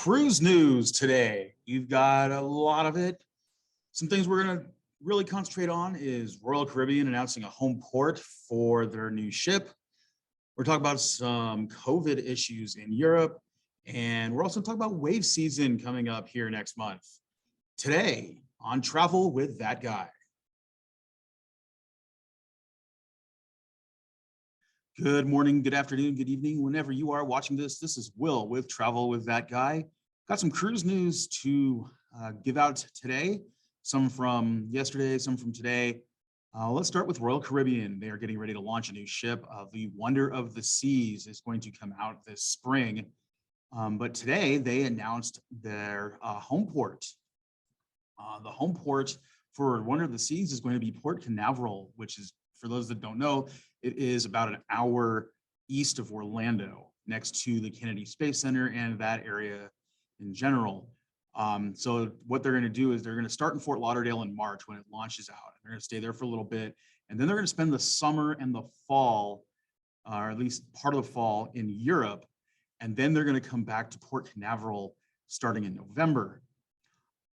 Cruise news today. You've got a lot of it. Some things we're going to really concentrate on is Royal Caribbean announcing a home port for their new ship. We're talking about some COVID issues in Europe, and we're also talking about wave season coming up here next month. Today on Travel with That Guy. Good morning, good afternoon, good evening, whenever you are watching this. This is Will with Travel with That Guy. Got some cruise news to give out today, some from yesterday, some from today. Let's start with Royal Caribbean. They are getting ready to launch a new ship. The Wonder of the Seas is going to come out this spring. But today they announced their home port. The home port for Wonder of the Seas is going to be Port Canaveral, which is, for those that don't know, it is about an hour east of Orlando, next to the Kennedy Space Center and that area in general. So what they're going to do is they're going to start in Fort Lauderdale in March when it launches out. They're going to stay there for a little bit, and then they're going to spend the summer and the fall, or at least part of the fall, in Europe, and then they're going to come back to Port Canaveral starting in November.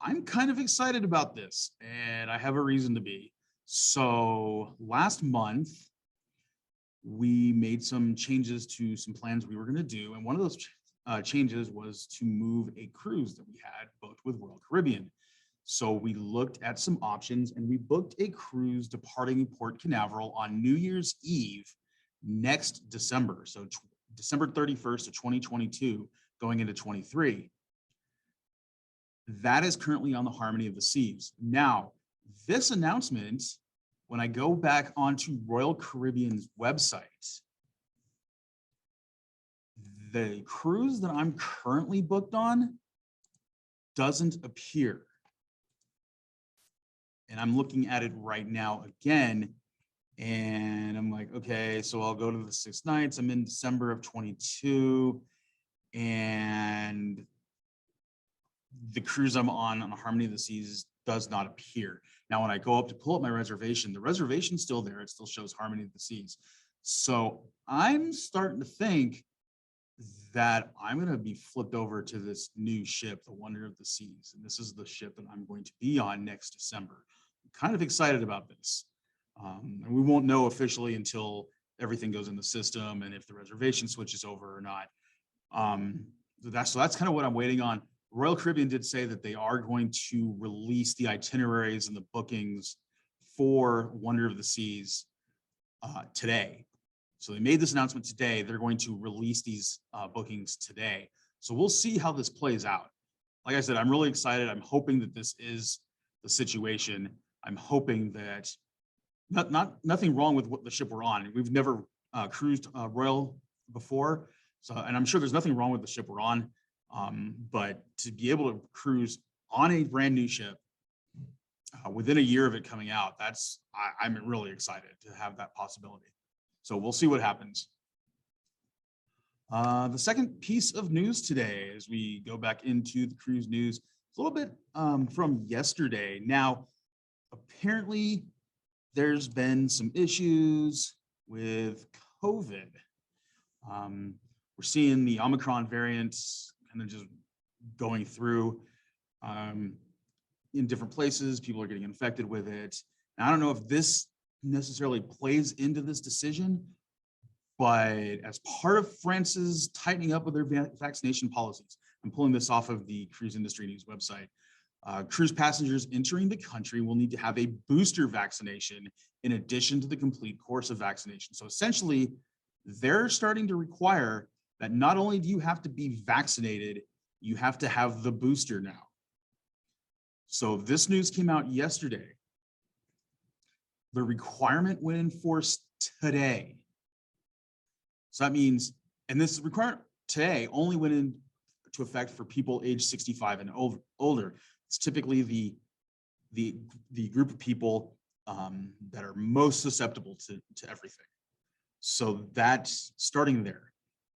I'm kind of excited about this, and I have a reason to be. So last month, we made some changes to some plans we were going to do, and one of those changes was to move a cruise that we had booked with Royal Caribbean. So we looked at some options, and we booked a cruise departing Port Canaveral on New Year's Eve next December, so December 31st of 2022, going into 23. That is currently on the Harmony of the Seas. Now, this announcement, when I go back onto Royal Caribbean's website, the cruise that I'm currently booked on doesn't appear. And I'm looking at it right now again, and I'm like, okay, so I'll go to the 6 nights. I'm in December of 22, and the cruise I'm on the Harmony of the Seas does not appear. Now, when I go up to pull up my reservation, the reservation's still there. It still shows Harmony of the Seas. So I'm starting to think that I'm going to be flipped over to this new ship, the Wonder of the Seas. And this is the ship that I'm going to be on next December. I'm kind of excited about this. And we won't know officially until everything goes in the system and if the reservation switches over or not. So that's kind of what I'm waiting on. Royal Caribbean did say that they are going to release the itineraries and the bookings for Wonder of the Seas today. So they made this announcement today. They're going to release these bookings today. So we'll see how this plays out. Like I said, I'm really excited. I'm hoping that this is the situation. I'm hoping that nothing wrong with what the ship we're on. We've never cruised Royal before, so, and I'm sure there's nothing wrong with the ship we're on. But to be able to cruise on a brand new ship within a year of it coming out, I'm really excited to have that possibility. So we'll see what happens. The second piece of news today, as we go back into the cruise news, a little bit from yesterday. Now, apparently there's been some issues with COVID. We're seeing the Omicron variant kind of just going through in different places. People are getting infected with it. And I don't know if this necessarily plays into this decision, but as part of France's tightening up of their vaccination policies, I'm pulling this off of the Cruise Industry News website. Cruise passengers entering the country will need to have a booster vaccination in addition to the complete course of vaccination. So essentially, they're starting to require that not only do you have to be vaccinated, you have to have the booster now. So this news came out yesterday. The requirement went in force today. So that means, and this requirement today only went into effect for people age 65 and older. It's typically the group of people that are most susceptible to everything. So that's starting there.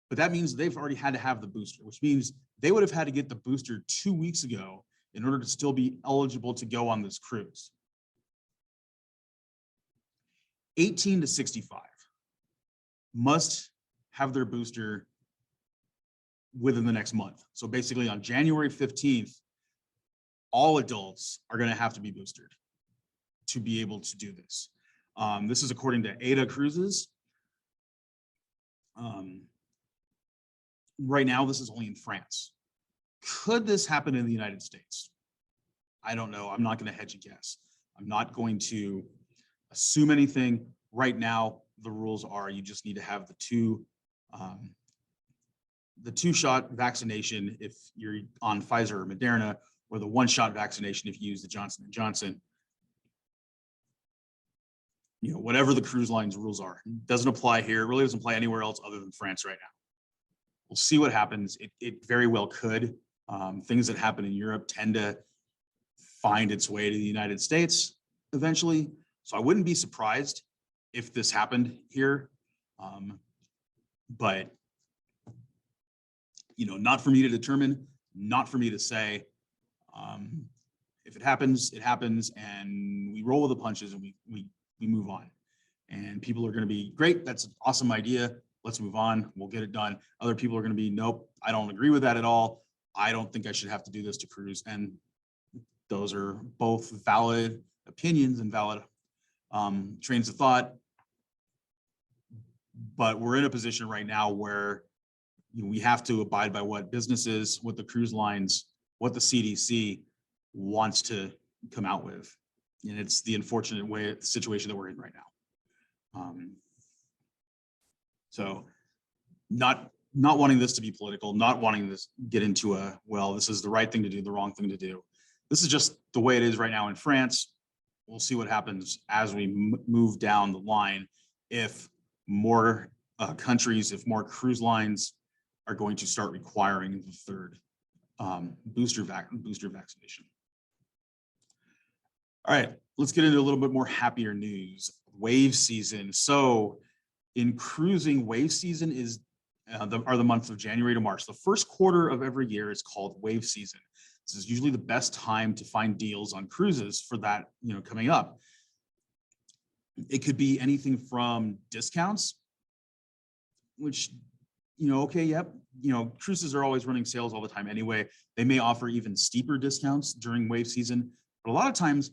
But that means they've already had to have the booster, which means they would have had to get the booster 2 weeks ago in order to still be eligible to go on this cruise. 18 to 65 must have their booster within the next month. So basically on January 15th, all adults are going to have to be boosted to be able to do this. This is according to AIDA Cruises. Right now, this is only in France. Could this happen in the United States? I don't know. I'm not going to hedge a guess. I'm not going to assume anything. Right now, the rules are you just need to have the two-shot vaccination if you're on Pfizer or Moderna, or the one-shot vaccination if you use the Johnson & Johnson. You know, whatever the cruise lines rules are. It doesn't apply here. It really doesn't apply anywhere else other than France right now. We'll see what happens. It very well could. Things that happen in Europe tend to find its way to the United States eventually. So I wouldn't be surprised if this happened here. But, you know, not for me to determine, not for me to say. If it happens, it happens, and we roll with the punches and we move on. And people are going to be, great, that's an awesome idea. Let's move on. We'll get it done. Other people are going to be, nope, I don't agree with that at all. I don't think I should have to do this to cruise. And those are both valid opinions and valid trains of thought. But we're in a position right now where we have to abide by what businesses, what the cruise lines, what the CDC wants to come out with. And it's the unfortunate situation that we're in right now. So not wanting this to be political, not wanting this get into a, well, this is the right thing to do, the wrong thing to do. This is just the way it is right now in France. We'll see what happens as we move down the line. If more countries, if more cruise lines are going to start requiring the third booster vaccination. All right, let's get into a little bit more happier news. Wave season. So in cruising, wave season is are the months of January to March. The first quarter of every year is called wave season. This is usually the best time to find deals on cruises for that, you know, coming up. It could be anything from discounts, which, you know, okay, yep, you know, cruises are always running sales all the time anyway. They may offer even steeper discounts during wave season, but a lot of times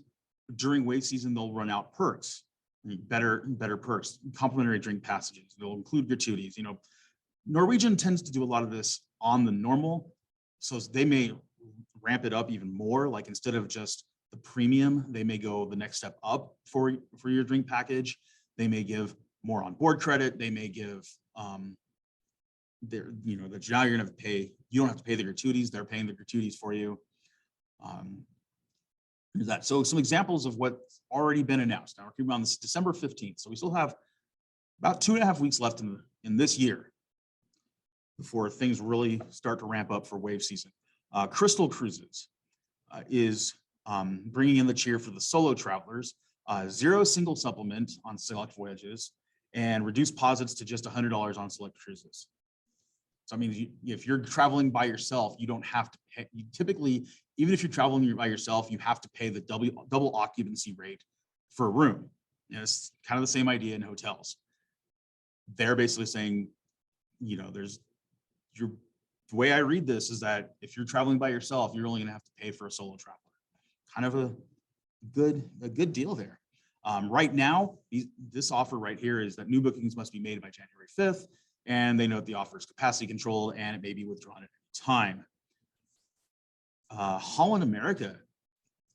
during wave season, they'll run out perks, better perks, complimentary drink passages. They'll include gratuities. You know, Norwegian tends to do a lot of this on the normal, so they may ramp it up even more. Like instead of just the premium, they may go the next step up for your drink package. They may give more on board credit. They may give you know, that now you're gonna have to pay. You don't have to pay the gratuities. They're paying the gratuities for you. There's that. So some examples of what's already been announced. Now we're on this December 15th, so we still have about 2.5 weeks left in this year before things really start to ramp up for wave season. Crystal Cruises is bringing in the cheer for the solo travelers, 0 single supplement on select voyages, and reduced deposits to just $100 on select cruises. So I mean, if you're traveling by yourself, you don't have to pay. You typically, even if you're traveling by yourself, you have to pay the double occupancy rate for a room. You know, it's kind of the same idea in hotels. They're basically saying, you know, the way I read this is that if you're traveling by yourself, you're only going to have to pay for a solo traveler. Kind of a good deal there. Right now, this offer right here is that new bookings must be made by January 5th, and they note the offer is capacity controlled and it may be withdrawn at any time. Holland America,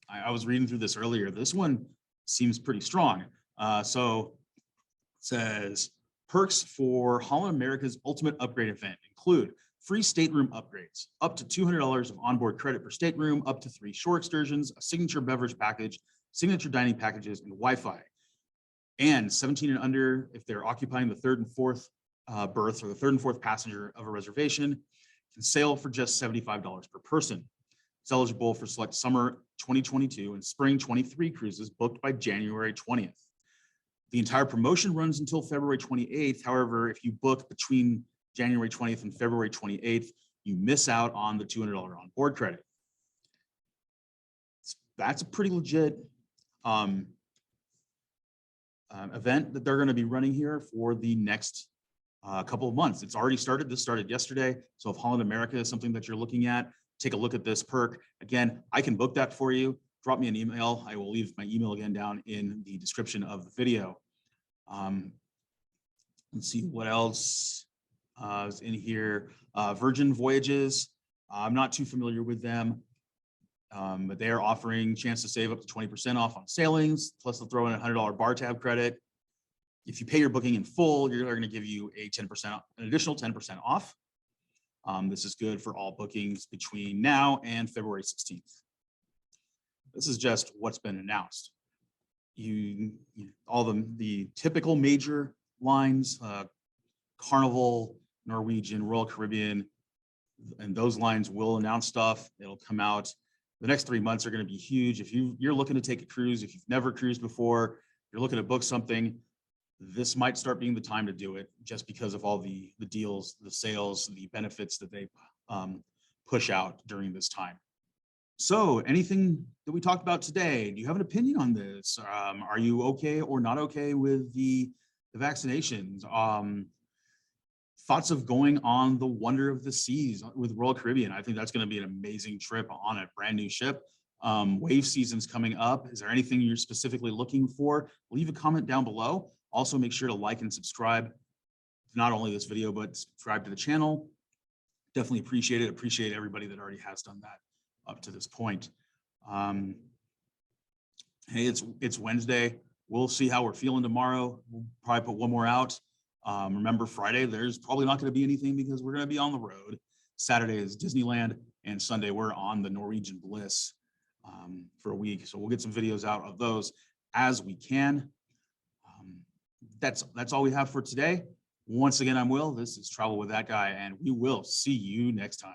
I was reading through this earlier. This one seems pretty strong. So it says perks for Holland America's ultimate upgrade event include free stateroom upgrades, up to $200 of onboard credit per stateroom, up to 3 shore excursions, a signature beverage package, signature dining packages, and Wi-Fi. And 17 and under, if they're occupying the 3rd and 4th berth or the 3rd and 4th passenger of a reservation, can sail for just $75 per person. It's eligible for select summer 2022 and spring 23 cruises booked by January 20th. The entire promotion runs until February 28th. However, if you book between January 20th and February 28th, you miss out on the $200 on board credit. That's a pretty legit event that they're going to be running here for the next a couple of months. It's already started. This started yesterday. So if Holland America is something that you're looking at, take a look at this perk. Again, I can book that for you. Drop me an email. I will leave my email again down in the description of the video. Let's see what else is in here. Virgin Voyages. I'm not too familiar with them, but they are offering chance to save up to 20% off on sailings. Plus they'll throw in a $100 bar tab credit. If you pay your booking in full, they're going to give you a 10%, an additional 10% off. This is good for all bookings between now and February 16th. This is just what's been announced. All the typical major lines, Carnival, Norwegian, Royal Caribbean, and those lines will announce stuff. It'll come out. The next 3 months are going to be huge. If you're looking to take a cruise, if you've never cruised before, you're looking to book something, this might start being the time to do it, just because of all the deals, the sales, the benefits that they push out during this time. So anything that we talked about today, do you have an opinion on this? Are you okay or not okay with the vaccinations? Thoughts of going on the Wonder of the Seas with Royal Caribbean? I think that's going to be an amazing trip on a brand new ship. Wave season's coming up. Is there anything you're specifically looking for? Leave a comment down below. Also, make sure to like and subscribe to not only this video, but subscribe to the channel. Definitely appreciate it. Appreciate everybody that already has done that up to this point. Hey, it's Wednesday. We'll see how we're feeling tomorrow. We'll probably put one more out. Remember, Friday, there's probably not going to be anything because we're going to be on the road. Saturday is Disneyland, and Sunday we're on the Norwegian Bliss for a week. So we'll get some videos out of those as we can. That's all we have for today. Once again, I'm Will. This is Travel with That Guy, and we will see you next time.